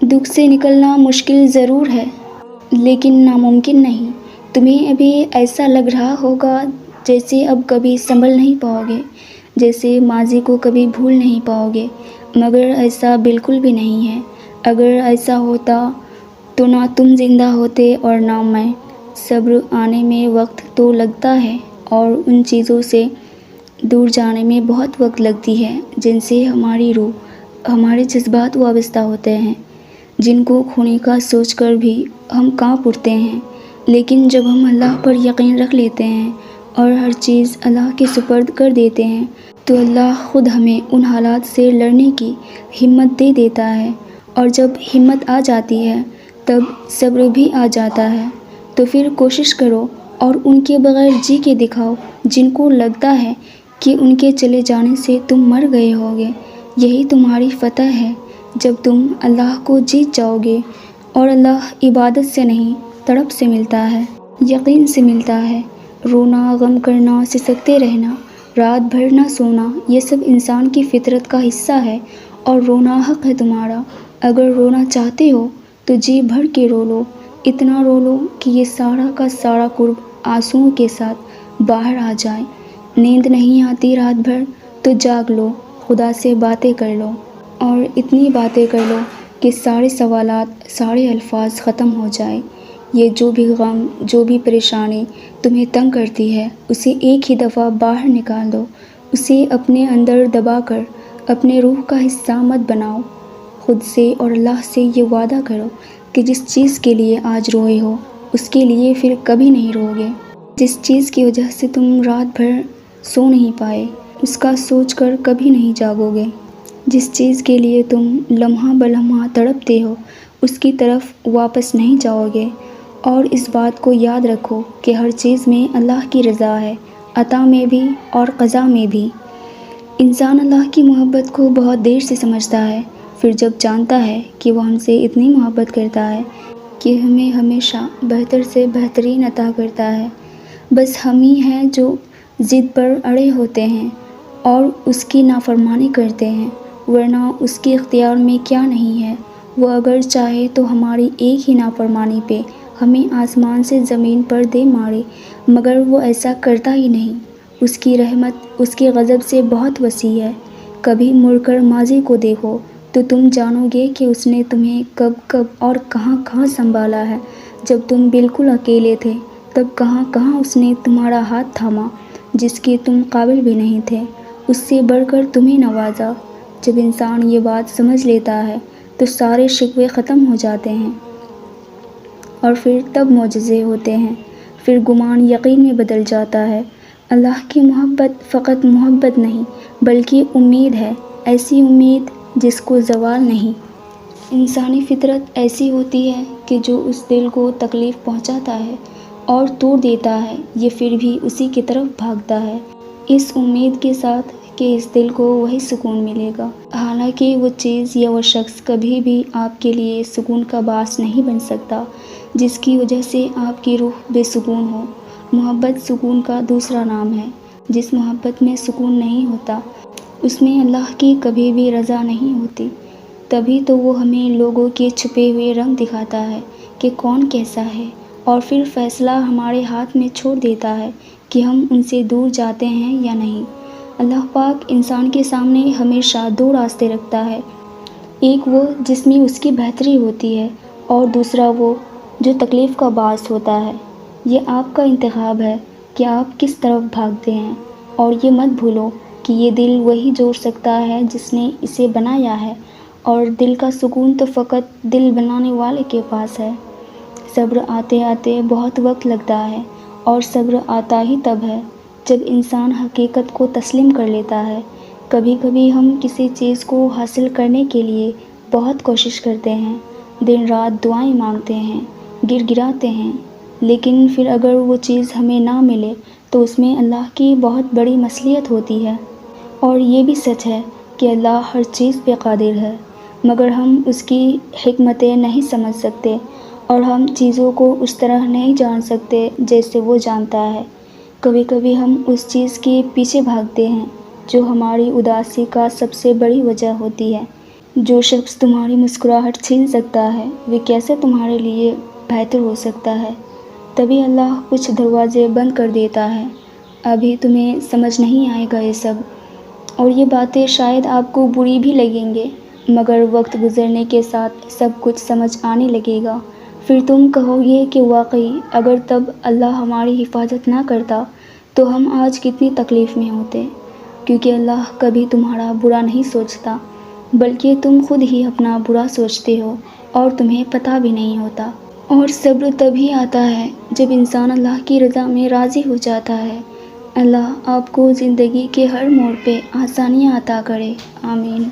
دکھ سے نکلنا مشکل ضرور ہے لیکن ناممکن نہیں۔ تمہیں ابھی ایسا لگ رہا ہوگا جیسے اب کبھی سنبھل نہیں پاؤ گے، جیسے ماضی کو کبھی بھول نہیں پاؤ گے، مگر ایسا بالکل بھی نہیں ہے۔ اگر ایسا ہوتا تو نہ تم زندہ ہوتے اور نہ میں۔ صبر آنے میں وقت تو لگتا ہے اور ان چیزوں سے دور جانے میں بہت وقت لگتی ہے جن سے ہماری روح، ہمارے جذبات وابستہ ہوتے ہیں، جن کو کھونے کا سوچ کر بھی ہم کانپ اٹھتے ہیں۔ لیکن جب ہم اللہ پر یقین رکھ لیتے ہیں اور ہر چیز اللہ کے سپرد کر دیتے ہیں تو اللہ خود ہمیں ان حالات سے لڑنے کی ہمت دے دیتا ہے، اور جب ہمت آ جاتی ہے تب صبر بھی آ جاتا ہے۔ تو پھر کوشش کرو اور ان کے بغیر جی کے دکھاؤ جن کو لگتا ہے کہ ان کے چلے جانے سے تم مر گئے ہوگے۔ یہی تمہاری فتح ہے جب تم اللہ کو جیت جاؤ گے، اور اللہ عبادت سے نہیں تڑپ سے ملتا ہے، یقین سے ملتا ہے۔ رونا، غم کرنا، سسکتے رہنا، رات بھر نہ سونا، یہ سب انسان کی فطرت کا حصہ ہے اور رونا حق ہے تمہارا۔ اگر رونا چاہتے ہو تو جی بھر کے رو لو، اتنا رو لو کہ یہ سارا کا سارا کرب آنسوؤں کے ساتھ باہر آ جائے۔ نیند نہیں آتی رات بھر تو جاگ لو، خدا سے باتیں کر لو، اور اتنی باتیں کر لو کہ سارے سوالات، سارے الفاظ ختم ہو جائے۔ یہ جو بھی غم، جو بھی پریشانی تمہیں تنگ کرتی ہے اسے ایک ہی دفعہ باہر نکال دو، اسے اپنے اندر دبا کر اپنے روح کا حصہ مت بناؤ۔ خود سے اور اللہ سے یہ وعدہ کرو کہ جس چیز کے لیے آج روئے ہو اس کے لیے پھر کبھی نہیں رو گے۔ جس چیز کی وجہ سے تم رات بھر سو نہیں پائے اس کا سوچ کر کبھی نہیں جاگو گے۔ جس چیز کے لیے تم لمحہ بلمحہ تڑپتے ہو اس کی طرف واپس نہیں جاؤ گے۔ اور اس بات کو یاد رکھو کہ ہر چیز میں اللہ کی رضا ہے، عطا میں بھی اور قضا میں بھی۔ انسان اللہ کی محبت کو بہت دیر سے سمجھتا ہے، پھر جب جانتا ہے کہ وہ ہم سے اتنی محبت کرتا ہے کہ ہمیں ہمیشہ بہتر سے بہترین عطا کرتا ہے، بس ہم ہی ہیں جو ضد پر اڑے ہوتے ہیں اور اس کی نافرمانی کرتے ہیں، ورنہ اس کے اختیار میں کیا نہیں ہے۔ وہ اگر چاہے تو ہماری ایک ہی نافرمانی پہ ہمیں آسمان سے زمین پر دے مارے، مگر وہ ایسا کرتا ہی نہیں۔ اس کی رحمت اس کے غضب سے بہت وسیع ہے۔ کبھی مڑ کر ماضی کو دیکھو تو تم جانو گے کہ اس نے تمہیں کب کب اور کہاں کہاں سنبھالا ہے۔ جب تم بالکل اکیلے تھے تب کہاں کہاں اس نے تمہارا ہاتھ تھاما، جس کے تم قابل بھی نہیں تھے، اس سے بڑھ کر تمہیں نوازا۔ جب انسان یہ بات سمجھ لیتا ہے تو سارے شکوے ختم ہو جاتے ہیں، اور پھر تب معجزے ہوتے ہیں، پھر گمان یقین میں بدل جاتا ہے۔ اللہ کی محبت فقط محبت نہیں بلکہ امید ہے، ایسی امید جس کو زوال نہیں۔ انسانی فطرت ایسی ہوتی ہے کہ جو اس دل کو تکلیف پہنچاتا ہے اور توڑ دیتا ہے یہ پھر بھی اسی کی طرف بھاگتا ہے، اس امید کے ساتھ کہ اس دل کو وہی سکون ملے گا، حالانکہ وہ چیز یا وہ شخص کبھی بھی آپ کے لیے سکون کا باعث نہیں بن سکتا، جس کی وجہ سے آپ کی روح بے سکون ہو۔ محبت سکون کا دوسرا نام ہے۔ جس محبت میں سکون نہیں ہوتا اس میں اللہ کی کبھی بھی رضا نہیں ہوتی۔ تبھی تو وہ ہمیں لوگوں کے چھپے ہوئے رنگ دکھاتا ہے کہ کون کیسا ہے، اور پھر فیصلہ ہمارے ہاتھ میں چھوڑ دیتا ہے کہ ہم ان سے دور جاتے ہیں یا نہیں۔ اللہ پاک انسان کے سامنے ہمیشہ دو راستے رکھتا ہے، ایک وہ جس میں اس کی بہتری ہوتی ہے، اور دوسرا وہ جو تکلیف کا باعث ہوتا ہے۔ یہ آپ کا انتخاب ہے کہ آپ کس طرف بھاگتے ہیں، اور یہ مت بھولو کہ یہ دل وہی جوڑ سکتا ہے جس نے اسے بنایا ہے، اور دل کا سکون تو فقط دل بنانے والے کے پاس ہے۔ صبر آتے آتے بہت وقت لگتا ہے، اور صبر آتا ہی تب ہے جب انسان حقیقت کو تسلیم کر لیتا ہے۔ کبھی کبھی ہم کسی چیز کو حاصل کرنے کے لیے بہت کوشش کرتے ہیں، دن رات دعائیں مانگتے ہیں، گر گراتے ہیں، لیکن پھر اگر وہ چیز ہمیں نہ ملے تو اس میں اللہ کی بہت بڑی مصلحت ہوتی ہے۔ اور یہ بھی سچ ہے کہ اللہ ہر چیز پہ قادر ہے، مگر ہم اس کی حکمتیں نہیں سمجھ سکتے، اور ہم چیزوں کو اس طرح نہیں جان سکتے جیسے وہ جانتا ہے۔ کبھی کبھی ہم اس چیز کے پیچھے بھاگتے ہیں جو ہماری اداسی کا سب سے بڑی وجہ ہوتی ہے۔ جو شخص تمہاری مسکراہٹ چھین سکتا ہے وہ کیسے تمہارے لیے بہتر ہو سکتا ہے؟ تبھی اللہ کچھ دروازے بند کر دیتا ہے۔ ابھی تمہیں سمجھ نہیں آئے گا یہ سب، اور یہ باتیں شاید آپ کو بری بھی لگیں گے، مگر وقت گزرنے کے ساتھ سب کچھ سمجھ آنے لگے گا۔ پھر تم کہو گے کہ واقعی اگر تب اللہ ہماری حفاظت نہ کرتا تو ہم آج کتنی تکلیف میں ہوتے، کیونکہ اللہ کبھی تمہارا برا نہیں سوچتا، بلکہ تم خود ہی اپنا برا سوچتے ہو اور تمہیں پتہ بھی نہیں ہوتا۔ اور صبر تبھی آتا ہے جب انسان اللہ کی رضا میں راضی ہو جاتا ہے۔ اللہ آپ کو زندگی کے ہر موڑ پہ آسانیاں عطا کرے، آمین۔